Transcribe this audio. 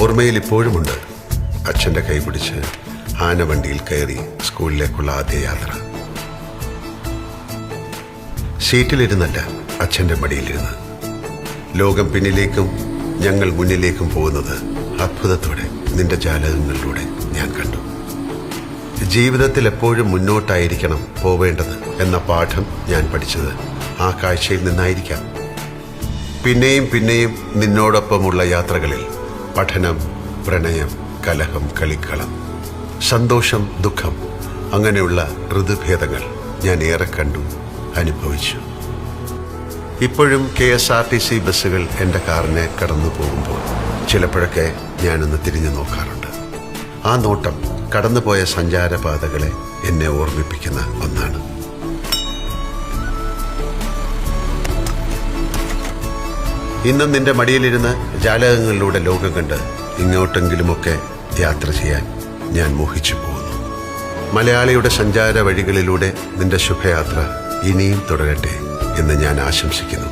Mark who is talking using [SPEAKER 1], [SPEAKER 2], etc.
[SPEAKER 1] ഓർമ്മയിൽ ഇപ്പോഴുമുണ്ട് അച്ഛൻ്റെ കൈ പിടിച്ച് ആനവണ്ടിയിൽ കയറി സ്കൂളിലേക്കുള്ള ആദ്യ യാത്ര. സീറ്റിലിരുന്നല്ല, അച്ഛൻ്റെ മടിയിലിരുന്ന്. ലോകം പിന്നിലേക്കും ഞങ്ങൾ മുന്നിലേക്കും പോകുന്നത് അത്ഭുതത്തോടെ നിന്റെ ജാലകങ്ങളിലൂടെ ഞാൻ കണ്ടു. ജീവിതത്തിൽ എപ്പോഴും മുന്നോട്ടായിരിക്കണം പോവേണ്ടത് എന്ന പാഠം ഞാൻ പഠിച്ചത് ആ കാഴ്ചയിൽ നിന്നായിരിക്കാം. പിന്നെയും പിന്നെയും നിന്നോടൊപ്പമുള്ള യാത്രകളിൽ പഠനം, പ്രണയം, കലഹം, കളിക്കളം, സന്തോഷം, ദുഃഖം, അങ്ങനെയുള്ള ഋതുഭേദങ്ങൾ ഞാൻ ഏറെ കണ്ടു, അനുഭവിച്ചു. ഇപ്പോഴും KSRTC ബസ്സുകൾ എൻ്റെ കാറിനെ കടന്നു പോകുമ്പോൾ ചിലപ്പോഴൊക്കെ ഞാനൊന്ന് തിരിഞ്ഞു നോക്കാറുണ്ട്. ആ നോട്ടം കടന്നുപോയ സഞ്ചാരപാതകളെ എന്നെ ഓർമ്മിപ്പിക്കുന്ന ഒന്നാണ്. ഇന്നും നിന്റെ മടിയിലിരുന്ന് ജാലകങ്ങളിലൂടെ ലോകം കണ്ട് ഇങ്ങോട്ടെങ്കിലുമൊക്കെ യാത്ര ചെയ്യാൻ ഞാൻ മോഹിച്ചു പോകുന്നു. മലയാളിയുടെ സഞ്ചാര വഴികളിലൂടെ നിന്റെ ശുഭയാത്ര ഇനിയും തുടരട്ടെ എന്ന് ഞാൻ ആശംസിക്കുന്നു.